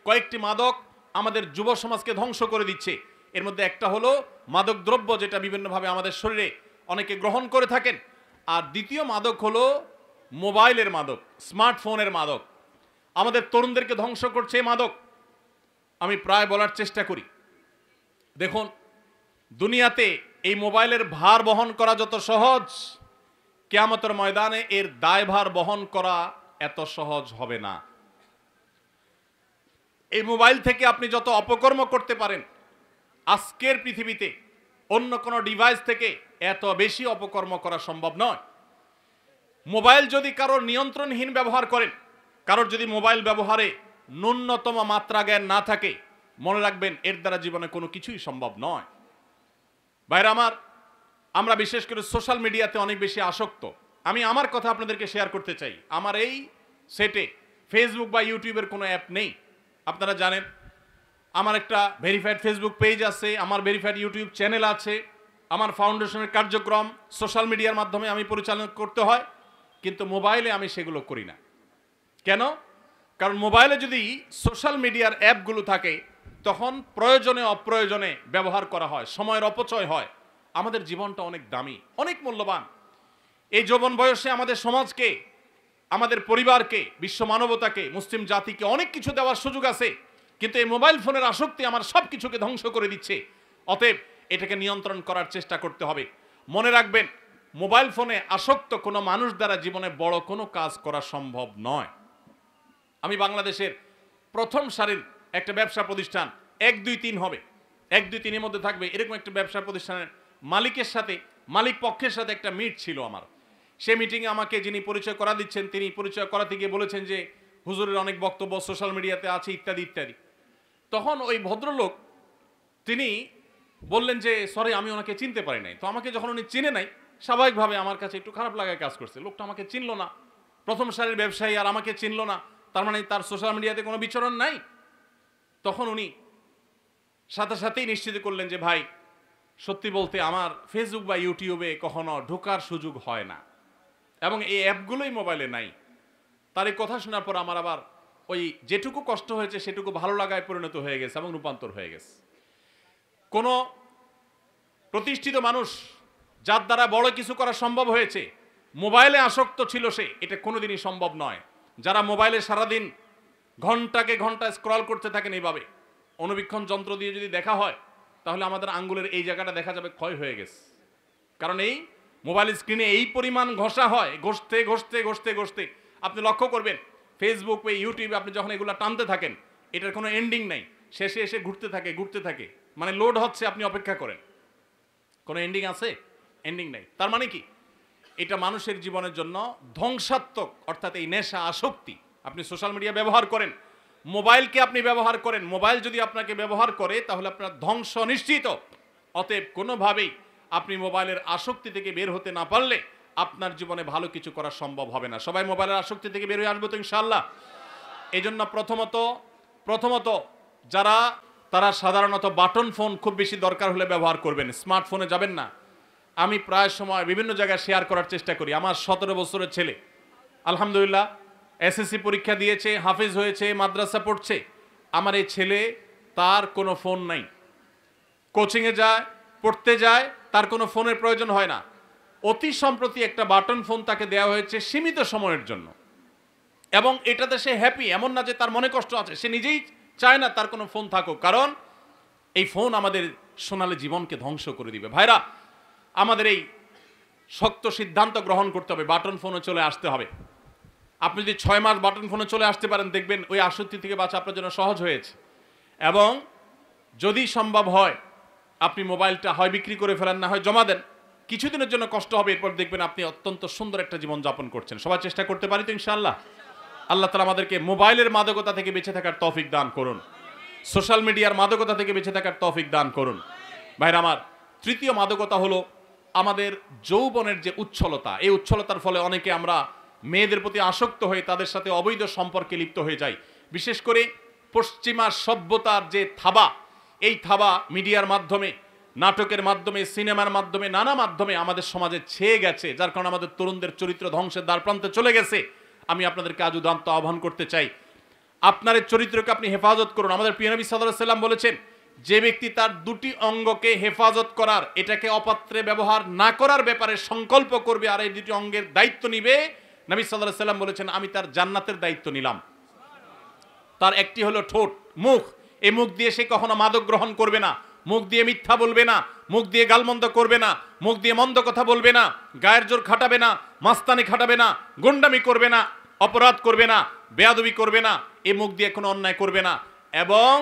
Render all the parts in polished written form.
কয়েকটি মাদক আমাদের যুব সমাজকে ধ্বংস করে দিচ্ছে। এর মধ্যে একটা হলো মাদক দ্রব্য, যেটা বিভিন্নভাবে আমাদের শরীরে অনেকে গ্রহণ করে থাকেন। আর দ্বিতীয় মাদক হলো মোবাইলের মাদক, স্মার্টফোনের মাদক। আমাদের তরুণদেরকে ধ্বংস করছে এই মাদক। আমি প্রায় বলার চেষ্টা করি, দেখুন, দুনিয়াতে এই মোবাইলের ভার বহন করা যত সহজ, কিয়ামতের ময়দানে এর দায়ভার বহন করা এত সহজ হবে না। এই মোবাইল থেকে আপনি যত অপকর্ম করতে পারেন, আজকের পৃথিবীতে অন্য কোনো ডিভাইস থেকে এত বেশি অপকর্ম করা সম্ভব নয়। মোবাইল যদি কারোর নিয়ন্ত্রণহীন ব্যবহার করেন, কারোর যদি মোবাইল ব্যবহারে ন্যূনতম মাত্রা জ্ঞান না থাকে, মনে রাখবেন এর দ্বারা জীবনে কোনো কিছুই সম্ভব নয়। ভাইরা আমার, আমরা বিশেষ করে সোশ্যাল মিডিয়াতে অনেক বেশি আসক্ত। আমি আমার কথা আপনাদেরকে শেয়ার করতে চাই। আমার এই সেটে ফেসবুক বা ইউটিউবের কোনো অ্যাপ নেই। আপনারা জানেন আমার একটা ভেরিফাইড ফেসবুক পেজ আছে, আমার ভেরিফাইড ইউটিউব চ্যানেল আছে, আমার ফাউন্ডেশনের কার্যক্রম সোশ্যাল মিডিয়ার মাধ্যমে আমি পরিচালনা করতে হয়, কিন্তু মোবাইলে আমি সেগুলো করি না। কেন? কারণ মোবাইলে যদি সোশ্যাল মিডিয়ার অ্যাপগুলো থাকে, তখন প্রয়োজনে অপ্রয়োজনে ব্যবহার করা হয়, সময়ের অপচয় হয়। আমাদের জীবনটা অনেক দামি, অনেক মূল্যবান। এই যৌবন বয়সে আমাদের সমাজকে, আমাদের পরিবারকে, বিশ্ব মানবতাকে, মুসলিম জাতিকে অনেক কিছু দেওয়ার সুযোগ আছে, কিন্তু এই মোবাইল ফোনের আসক্তি আমার সব কিছুকে ধ্বংস করে দিচ্ছে। অতএব এটাকে নিয়ন্ত্রণ করার চেষ্টা করতে হবে। মনে রাখবেন, মোবাইল ফোনে আসক্ত কোনো মানুষ দ্বারা জীবনে বড় কোনো কাজ করা সম্ভব নয়। আমি বাংলাদেশের প্রথম সারির একটা ব্যবসা প্রতিষ্ঠান, 1, 2, 3 হবে, 1, 2, 3 এর মধ্যে থাকবে, এরকম একটা ব্যবসা প্রতিষ্ঠানের মালিকের সাথে, মালিক পক্ষের সাথে একটা মিট ছিল আমার। সেই মিটিংয়ে আমাকে যিনি পরিচয় করা দিচ্ছেন, তিনি পরিচয় করাতে গিয়ে বলেছেন যে হুজুরের অনেক বক্তব্য সোশ্যাল মিডিয়াতে আছে, ইত্যাদি ইত্যাদি। তখন ওই ভদ্রলোক তিনি বললেন যে সরি, আমি ওনাকে চিনতে পারি নাই। তো আমাকে যখন উনি চিনে নাই, স্বাভাবিকভাবে আমার কাছে একটু খারাপ লাগায় কাজ করছে। লোকটা আমাকে চিনলো না, প্রথম সারির ব্যবসায়ী, আর আমাকে চিনলো না, তার মানে তার সোশ্যাল মিডিয়াতে কোনো বিচরণ নাই। তখন উনি সাথে সাথেই নিশ্চিত করলেন যে ভাই, সত্যি বলতে আমার ফেসবুক বা ইউটিউবে কখনো ঢোকার সুযোগ হয় না, এবং এই অ্যাপগুলোই মোবাইলে নাই। তার এই কথা শোনার পর আমার আবার ওই যেটুকু কষ্ট হয়েছে সেটুকু ভালো লাগায় পরিণত হয়ে গেছে এবং রূপান্তর হয়ে গেছে। কোনো প্রতিষ্ঠিত মানুষ যার দ্বারা বড় কিছু করা সম্ভব হয়েছে, মোবাইলে আসক্ত ছিল সে, এটা কোনোদিনই সম্ভব নয়। যারা মোবাইলে সারাদিন ঘন্টাকে ঘন্টা স্ক্রল করতে থাকেন এইভাবে, অনুবীক্ষণ যন্ত্র দিয়ে যদি দেখা হয়, তাহলে আমাদের আঙ্গুলের এই জায়গাটা দেখা যাবে ক্ষয় হয়ে গেছে। কারণ এই মোবাইল স্ক্রিনে এই পরিমাণ ঘষা হয়, ঘষতে ঘষতে ঘষতে ঘষতে আপনি লক্ষ্য করবেন ফেসবুক বা ইউটিউবে আপনি যখন এগুলো টানতে থাকেন, এটার কোনো এন্ডিং নাই, শেষে এসে ঘুরতে থাকে, মানে লোড হচ্ছে, আপনি অপেক্ষা করেন। কোনো এন্ডিং আছে? এন্ডিং নাই। তার মানে কি? এটা মানুষের জীবনের জন্য ধ্বংসাত্মক, অর্থাৎ এই নেশা, আসক্তি। আপনি সোশ্যাল মিডিয়া ব্যবহার করেন, মোবাইলকে আপনি ব্যবহার করেন, মোবাইল যদি আপনাকে ব্যবহার করে তাহলে আপনার ধ্বংস নিশ্চিত। অতএব কোনোভাবেই আপনি মোবাইলের আসক্তি থেকে বের হতে না পারলে আপনার জীবনে ভালো কিছু করা সম্ভব হবে না। সবাই মোবাইলের আসক্তি থেকে বের হয়ে আসবে তো ইনশাআল্লাহ। এই জন্য প্রথমত যারা, তারা সাধারণত বাটন ফোন খুব বেশি দরকার হলে ব্যবহার করবেন, স্মার্টফোনে যাবেন না। আমি প্রায় সময় বিভিন্ন জায়গায় শেয়ার করার চেষ্টা করি। আমার 17 বছরের ছেলে আলহামদুলিল্লাহ এসএসসি পরীক্ষা দিয়েছে, হাফেজ হয়েছে, মাদ্রাসা পড়ছে। আমার এই ছেলে, তার কোনো ফোন নাই, কোচিংয়ে যায়, পড়তে যায়, তার কোনো ফোনের প্রয়োজন হয় না। অতি সম্প্রতি একটা বাটন ফোন তাকে দেওয়া হয়েছে সীমিত সময়ের জন্য, এবং এটাতে সে হ্যাপি, এমন না যে তার মনে কষ্ট আছে, সে নিজেই চায় না তার কোনো ফোন থাকুক, কারণ এই ফোন আমাদের সোনালী জীবনকে ধ্বংস করে দিবে। ভাইরা, আমাদের এই শক্ত সিদ্ধান্ত গ্রহণ করতে হবে, বাটন ফোনে চলে আসতে হবে। আপনি যদি 6 মাস বাটন ফোনে চলে আসতে পারেন, দেখবেন ওই আসক্তি থেকে বাঁচা আপনার জন্য সহজ হয়েছে। এবং যদি সম্ভব হয় আপনি মোবাইলটা হয় বিক্রি করে ফেলেন, না হয় জমা দেন, কিছুদিনের জন্য কষ্ট হবে, এরপর দেখবেন আপনি অত্যন্ত সুন্দর একটা জীবন যাপন করছেন। সবাই চেষ্টা করতে পারি তো ইনশাআল্লাহ। আল্লাহ তাআলা আমাদেরকে মোবাইলের মাদকতা থেকে বেঁচে থাকার তৌফিক দান করুন, সোশ্যাল মিডিয়ার মাদকতা থেকে বেঁচে থাকার তৌফিক দান করুন। ভাইরা আমার, তৃতীয় মাদকতা হলো আমাদের যৌবনের যে উচ্ছলতা। এই উচ্ছলতার ফলে অনেকে আমরা মেয়েদের প্রতি আসক্ত হয়ে তাদের সাথে অবৈধ সম্পর্কে লিপ্ত হয়ে যাই। বিশেষ করে পশ্চিমা সভ্যতার যে থাবা, এই থাবা মিডিয়ার মাধ্যমে, নাটকের মাধ্যমে, সিনেমার মাধ্যমে, নানা মাধ্যমে আমাদের সমাজে ছেয়ে গেছে, যার কারণে আমাদের তরুণদের চরিত্র ধ্বংসের দ্বারপ্রান্তে চলে গেছে। আমি আপনাদেরকে আজ উদাত্ত আহ্বান করতে চাই, আপনার চরিত্রকে আপনি হেফাজত করুন। আমাদের প্রিয় নবী সাল্লাল্লাহু আলাইহি সাল্লাম বলেছেন, যে ব্যক্তি তার দুটি অঙ্গকে হেফাজত করার, এটাকে অপাত্রে ব্যবহার না করার ব্যাপারে সংকল্প করবে আর এই দুটি অঙ্গের দায়িত্ব নিবে, নবী সাল্লাল্লাহু আলাইহি সাল্লাম বলেছেন আমি তার জান্নাতের দায়িত্ব নিলাম। তার একটি হলো ঠোঁট, মুখ। এই মুখ দিয়ে সে কখনো মাদক গ্রহণ করবে না, মুখ দিয়ে মিথ্যা বলবে না, মুখ দিয়ে গালমন্দ করবে না, মুখ দিয়ে মন্দ কথা বলবে না, গায়ের জোর খাটাবে না, মাস্তানি খাটাবে না, গুন্ডামি করবে না, অপরাধ করবে না, বেয়াদবি করবে না, এই মুখ দিয়ে কোনো অন্যায় করবে না। এবং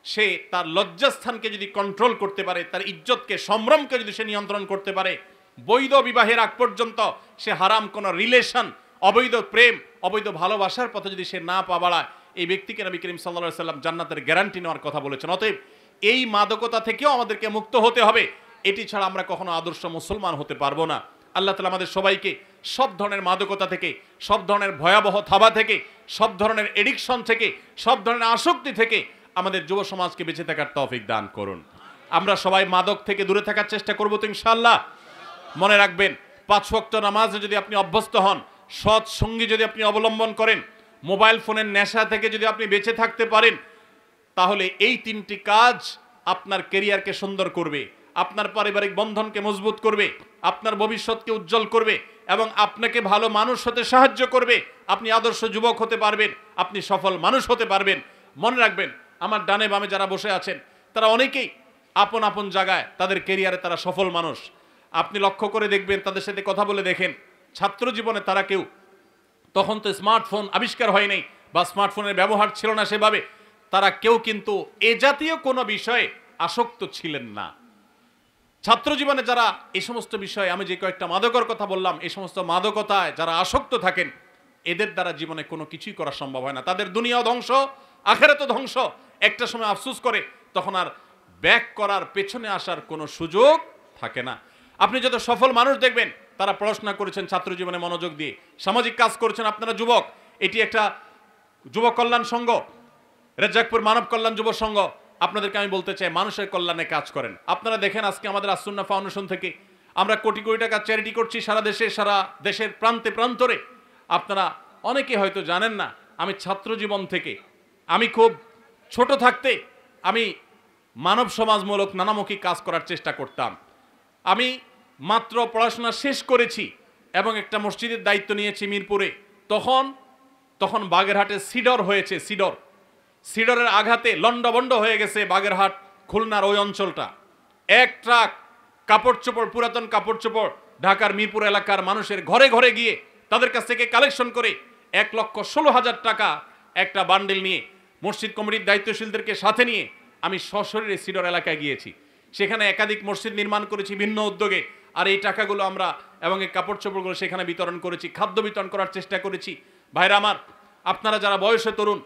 সে তার লজ্জাস্থানকে যদি কন্ট্রোল করতে পারে, তার ইজ্জতকে, সম্ভ্রমকে যদি সে নিয়ন্ত্রণ করতে পারে, বৈধ বিবাহের আগ পর্যন্ত সে হারাম কোনো রিলেশন, অবৈধ প্রেম, অবৈধ ভালোবাসার পথে যদি সে না পা বাড়ায়, এই ব্যক্তিকে নবী করিম সাল্লাল্লাহু আলাইহি সাল্লাম জান্নাতের গ্যারান্টি নেওয়ার কথা বলেছেন। অতএব এই মাদকতা থেকেও আমাদেরকে মুক্ত হতে হবে। এটি ছাড়া আমরা কখনো আদর্শ মুসলমান হতে পারবো না। আল্লাহ তাআলা আমাদের সবাইকে সব ধরনের মাদকতা থেকে, সব ধরনের ভয়াবহ থাবা থেকে, সব ধরনের এডিকশন থেকে, সব ধরনের আসক্তি থেকে আমাদের যুব সমাজকে বেঁচে থাকার তৌফিক দান করুন। আমরা সবাই মাদক থেকে দূরে থাকার চেষ্টা করবো তো ইনশাআল্লাহ। মনে রাখবেন, 5 ওয়াক্ত নামাজে যদি আপনি অভ্যস্ত হন, সৎ সঙ্গী যদি আপনি অবলম্বন করেন, মোবাইল ফোনের নেশা থেকে যদি আপনি বেঁচে থাকতে পারেন, তাহলে এই 3টি কাজ আপনার ক্যারিয়ারকে সুন্দর করবে, আপনার পারিবারিক বন্ধনকে মজবুত করবে, আপনার ভবিষ্যৎকে উজ্জ্বল করবে এবং আপনাকে ভালো মানুষ হতে সাহায্য করবে। আপনি আদর্শ যুবক হতে পারবেন, আপনি সফল মানুষ হতে পারবেন। মনে রাখবেন, আমার ডানে বামে যারা বসে আছেন তারা অনেকেই আপন আপন জায়গায় তাদের ক্যারিয়ারে তারা সফল মানুষ। আপনি লক্ষ্য করে দেখবেন, তাদের সাথে কথা বলে দেখেন, ছাত্র জীবনে তারা কেউ, তখন তো স্মার্টফোন আবিষ্কার হয়নি বা স্মার্টফোনের ব্যবহার ছিল না সেভাবে, তারা কেউ কিন্তু এ জাতীয় কোনো বিষয়ে আসক্ত ছিলেন না। ছাত্র জীবনে যারা এই সমস্ত বিষয়ে, আমি যে কয়েকটা মাদকর কথা বললাম, এই সমস্ত মাদকতায় যারা আসক্ত থাকেন, এদের দ্বারা জীবনে কোনো কিছুই করা সম্ভব হয় না। তাদের দুনিয়াও ধ্বংস, আখিরাতও ধ্বংস। একটা সময় আফসোস করে তখন আর ব্যাক করার, পেছনে আসার কোনো সুযোগ থাকে না। আপনি যত সফল মানুষ দেখবেন, তারা পড়াশোনা করেছেন ছাত্র জীবনে মনোযোগ দিয়ে, সামাজিক কাজ করেছেন। আপনারা যুবক, এটি একটা যুব কল্যাণ সংঘ, রেজ্জাকপুর মানব কল্যাণ যুব সংঘ, আপনাদেরকে আমি বলতে চাই, মানুষের কল্যাণে কাজ করেন। আপনারা দেখেন, আজকে আমাদের আসুন্নাহ ফাউন্ডেশন থেকে আমরা কোটি কোটি টাকা চ্যারিটি করছি সারা দেশে, সারা দেশের প্রান্তে প্রান্তরে। আপনারা অনেকে হয়তো জানেন না, আমি ছাত্র জীবন থেকে, আমি খুব ছোট থাকতে আমি মানব সমাজমূলক নানামুখী কাজ করার চেষ্টা করতাম। আমি মাত্র পড়াশোনা শেষ করেছি এবং একটা মসজিদের দায়িত্ব নিয়েছি মিরপুরে। তখন বাগেরহাটে সিডর হয়েছে, সিডরের আঘাতে লন্ডভন্ড হয়ে গেছে বাগেরহাট খুলনার ওই অঞ্চলটা। এক ট্রাক কাপড় চোপড়, পুরাতন কাপড় চোপড় ঢাকার মিরপুর এলাকার মানুষের ঘরে ঘরে গিয়ে তাদের কাছ থেকে কালেকশন করে 1,16,000 টাকা একটা বান্ডেল নিয়ে মসজিদ কমিটির দায়িত্বশীলদেরকে সাথে নিয়ে আমি সশরীরে সিডর এলাকায় গিয়েছি। সেখানে একাধিক মসজিদ নির্মাণ করেছি ভিন্ন উদ্যোগে। আর এই টাকাগুলো আমরা এবং এই কাপড় চোপড়গুলো সেখানে বিতরণ করেছি, খাদ্য বিতরণ করার চেষ্টা করেছি। ভাইরা আমার, আপনারা যারা বয়সে তরুণ,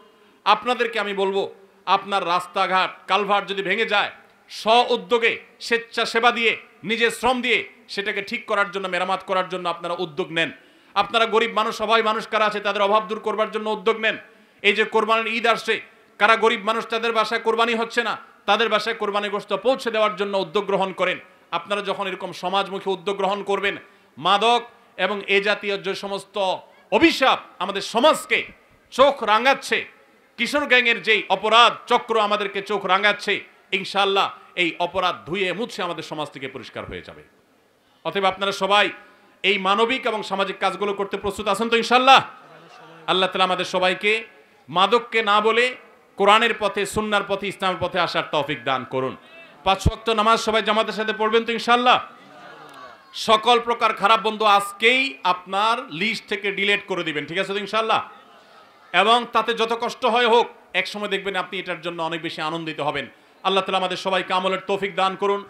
আপনাদেরকে আমি বলবো, আপনার রাস্তাঘাট কালভার্ট যদি ভেঙে যায়, স্ব উদ্যোগে স্বেচ্ছাসেবা দিয়ে, নিজের শ্রম দিয়ে সেটাকে ঠিক করার জন্য, মেরামত করার জন্য আপনারা উদ্যোগ নেন। আপনারা গরিব মানুষ, সবাই মানুষ কারা আছে তাদের অভাব দূর করবার জন্য উদ্যোগ নেন। এই যে কোরবানির ঈদ আসছে, কারা গরিব মানুষ তাদের বাসায় কোরবানি হচ্ছে না, তাদের বাসায় কোরবানি গোশত পৌঁছে দেওয়ার জন্য উদ্যোগ গ্রহণ করেন। আপনারা যখন এরকম সমাজমুখী উদ্যোগ গ্রহণ করবেন, মাদক এবং এ জাতীয় যে সমস্ত অভিশাপ আমাদের সমাজকে চোখ রাঙাচ্ছে, কিশোর গ্যাংয়ের যেই অপরাধ চক্র আমাদেরকে চোখ রাঙাচ্ছে, ইনশাআল্লাহ এই অপরাধ ধুয়ে মুছে আমাদের সমাজ থেকে পরিষ্কার হয়ে যাবে। অতএব আপনারা সবাই এই মানবিক এবং সামাজিক কাজগুলো করতে প্রস্তুত আছেন তো ইনশাআল্লাহ? আল্লাহ তাআলা আমাদের সবাইকে মাদককে না বলে কোরআনের পথে, সুন্নাহর পথে, ইসলামের পথে আসার তৌফিক দান করুন। 5 ওয়াক্ত নামাজ সবাই জামাতের সাথে পড়বেন তো ইনশাআল্লাহ? সকল প্রকার খারাপ বন্ধু আজকেই আপনার লিস্ট থেকে ডিলিট করে দিবেন, ঠিক আছে তো ইনশাআল্লাহ? এবং তাতে যত কষ্ট হয় হোক, এক সময় দেখবেন আপনি এটার জন্য অনেক বেশি আনন্দিত হবেন। আল্লাহ তাআলা আমাদের সবাইকে আমলের তৌফিক দান করুন।